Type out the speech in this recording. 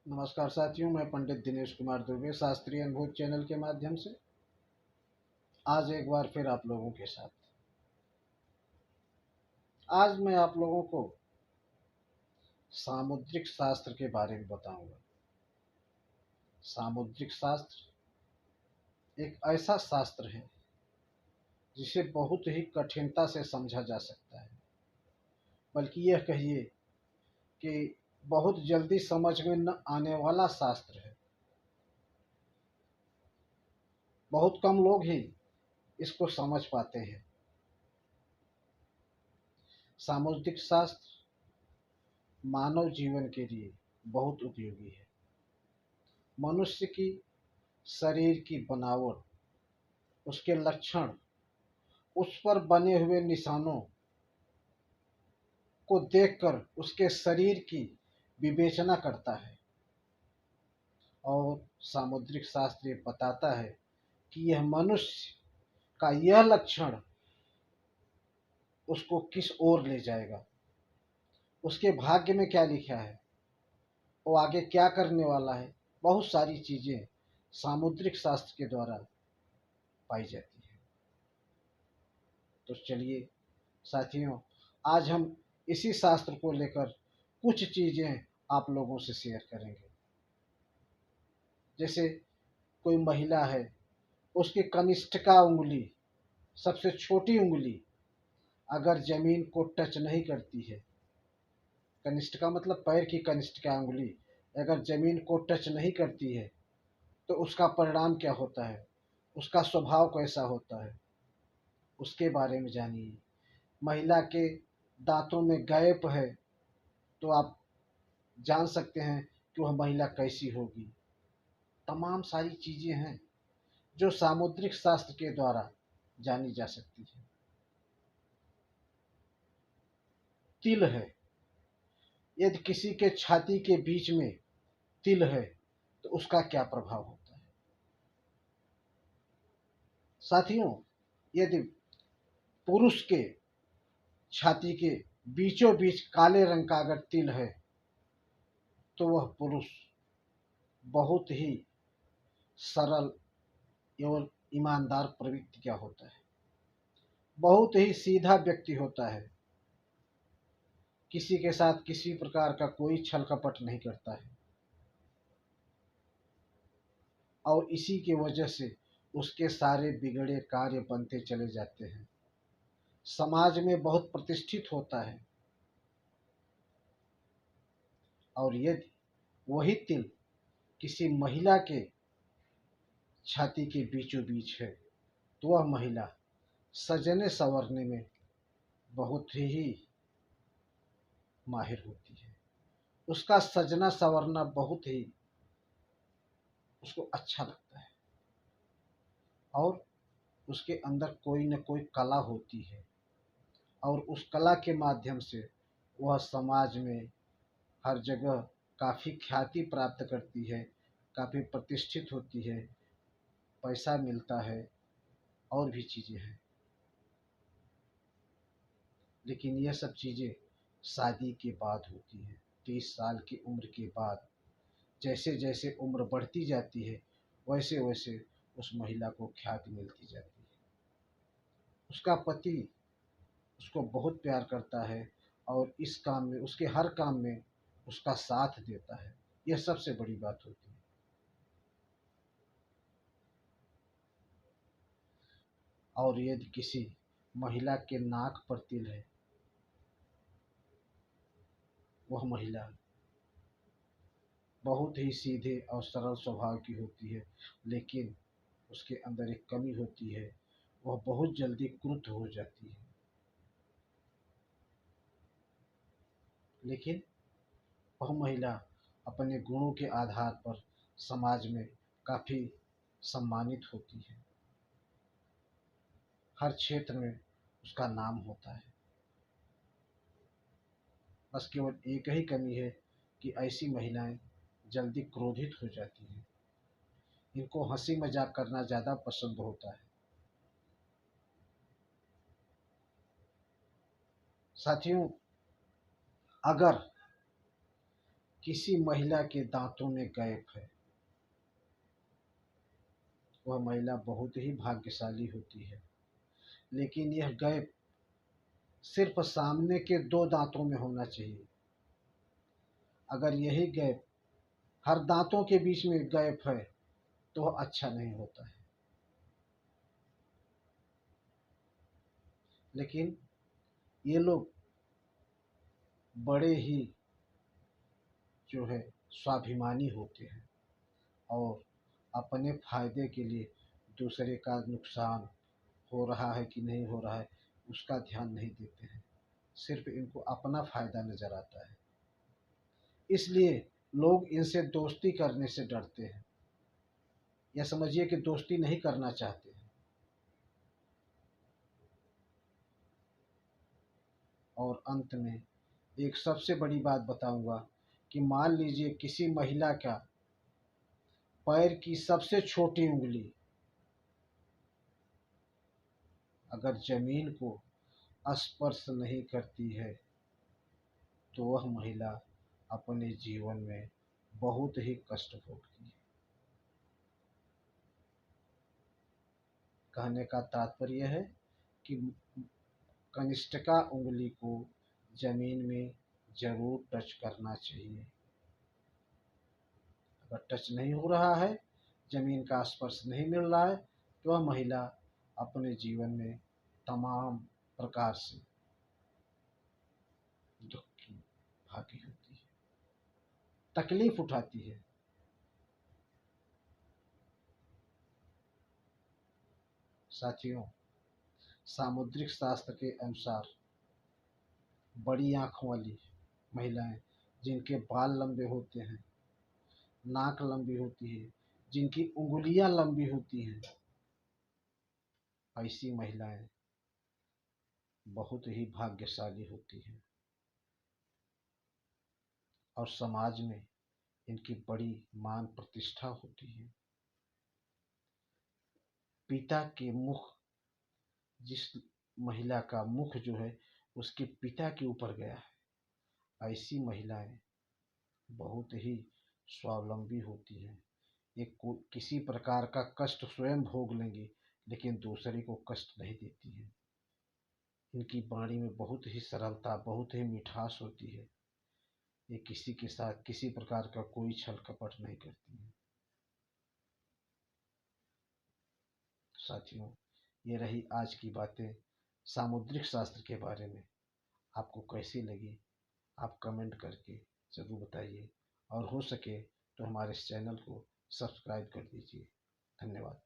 नमस्कार साथियों, मैं पंडित दिनेश कुमार दुबे शास्त्रीय अनुभूत चैनल के माध्यम से आज एक बार फिर आप लोगों के साथ। आज मैं आप लोगों को सामुद्रिक शास्त्र के बारे में बताऊंगा। सामुद्रिक शास्त्र एक ऐसा शास्त्र है जिसे बहुत ही कठिनता से समझा जा सकता है, बल्कि यह कहिए कि बहुत जल्दी समझ में न आने वाला शास्त्र है। बहुत कम लोग ही इसको समझ पाते हैं। सामुद्रिक शास्त्र मानव जीवन के लिए बहुत उपयोगी है। मनुष्य की शरीर की बनावट, उसके लक्षण, उस पर बने हुए निशानों को देखकर उसके शरीर की विवेचना करता है और सामुद्रिक शास्त्र ये बताता है कि यह मनुष्य का यह लक्षण उसको किस ओर ले जाएगा, उसके भाग्य में क्या लिखा है, वो आगे क्या करने वाला है। बहुत सारी चीज़ें सामुद्रिक शास्त्र के द्वारा पाई जाती है। तो चलिए साथियों, आज हम इसी शास्त्र को लेकर कुछ चीज़ें आप लोगों से शेयर करेंगे। जैसे कोई महिला है, उसकी कनिष्ठिका उंगली, सबसे छोटी उंगली अगर जमीन को टच नहीं करती है, कनिष्ठिका मतलब पैर की कनिष्ठिका उंगली अगर जमीन को टच नहीं करती है तो उसका परिणाम क्या होता है, उसका स्वभाव कैसा होता है, उसके बारे में जानिए। महिला के दांतों में गैप है तो आप जान सकते हैं कि वह महिला कैसी होगी। तमाम सारी चीज़ें हैं जो सामुद्रिक शास्त्र के द्वारा जानी जा सकती है। तिल है, यदि किसी के छाती के बीच में तिल है तो उसका क्या प्रभाव होता है। साथियों, यदि पुरुष के छाती के बीचों बीच काले रंग का अगर तिल है तो वह पुरुष बहुत ही सरल एवं ईमानदार प्रवृत्ति का होता है, बहुत ही सीधा व्यक्ति होता है, किसी के साथ किसी प्रकार का कोई छल कपट नहीं करता है और इसी की वजह से उसके सारे बिगड़े कार्य बनते चले जाते हैं, समाज में बहुत प्रतिष्ठित होता है। और यदि वही तिल किसी महिला के छाती के बीचों बीच है तो वह महिला सजने संवरने में बहुत ही माहिर होती है। उसका सजना संवरना बहुत ही उसको अच्छा लगता है और उसके अंदर कोई न कोई कला होती है और उस कला के माध्यम से वह समाज में हर जगह काफ़ी ख्याति प्राप्त करती है, काफ़ी प्रतिष्ठित होती है, पैसा मिलता है और भी चीज़ें हैं। लेकिन यह सब चीज़ें शादी के बाद होती है। 30 साल की उम्र के बाद जैसे जैसे उम्र बढ़ती जाती है वैसे वैसे उस महिला को ख्याति मिलती जाती है। उसका पति उसको बहुत प्यार करता है और इस काम में, उसके हर काम में उसका साथ देता है। यह सबसे बड़ी बात होती है। और यदि किसी महिला के नाक पर तिल है, वह महिला बहुत ही सीधे और सरल स्वभाव की होती है, लेकिन उसके अंदर एक कमी होती है, वह बहुत जल्दी क्रुद्ध हो जाती है। लेकिन वह महिला अपने गुणों के आधार पर समाज में काफ़ी सम्मानित होती है, हर क्षेत्र में उसका नाम होता है। बस केवल एक ही कमी है कि ऐसी महिलाएं जल्दी क्रोधित हो जाती हैं, इनको हंसी मजाक करना ज़्यादा पसंद होता है। साथियों, अगर किसी महिला के दांतों में गैप है, वह महिला बहुत ही भाग्यशाली होती है। लेकिन यह गैप सिर्फ सामने के 2 दांतों में होना चाहिए। अगर यही गैप हर दांतों के बीच में गैप है तो वह अच्छा नहीं होता है। लेकिन ये लोग बड़े ही जो है स्वाभिमानी होते हैं और अपने फायदे के लिए दूसरे का नुकसान हो रहा है कि नहीं हो रहा है उसका ध्यान नहीं देते हैं। सिर्फ इनको अपना फायदा नजर आता है, इसलिए लोग इनसे दोस्ती करने से डरते हैं, या समझिए कि दोस्ती नहीं करना चाहते हैं। और अंत में एक सबसे बड़ी बात बताऊंगा कि मान लीजिए किसी महिला का पैर की सबसे छोटी उंगली अगर जमीन को स्पर्श नहीं करती है तो वह महिला अपने जीवन में बहुत ही कष्ट भोगती है। कहने का तात्पर्य है कि कनिष्ठिका उंगली को जमीन में जरूर टच करना चाहिए। अगर टच नहीं हो रहा है, जमीन का स्पर्श नहीं मिल रहा है, तो वह महिला अपने जीवन में तमाम प्रकार से दुख की भागी होती है, तकलीफ उठाती है। साथियों, सामुद्रिक शास्त्र के अनुसार बड़ी आंखों वाली महिलाएं, जिनके बाल लंबे होते हैं, नाक लंबी होती है, जिनकी उंगलियां लंबी होती हैं, ऐसी महिलाएं बहुत ही भाग्यशाली होती हैं और समाज में इनकी बड़ी मान प्रतिष्ठा होती है। पिता के मुख, जिस महिला का मुख जो है उसके पिता के ऊपर गया है, ऐसी महिलाएं बहुत ही स्वावलंबी होती हैं। एक किसी प्रकार का कष्ट स्वयं भोग लेंगी लेकिन दूसरे को कष्ट नहीं देती हैं। इनकी वाणी में बहुत ही सरलता, बहुत ही मिठास होती है। ये किसी के साथ किसी प्रकार का कोई छल कपट नहीं करती हैं। साथियों, ये रही आज की बातें सामुद्रिक शास्त्र के बारे में। आपको कैसी लगी आप कमेंट करके ज़रूर बताइए और हो सके तो हमारे इस चैनल को सब्सक्राइब कर दीजिए। धन्यवाद।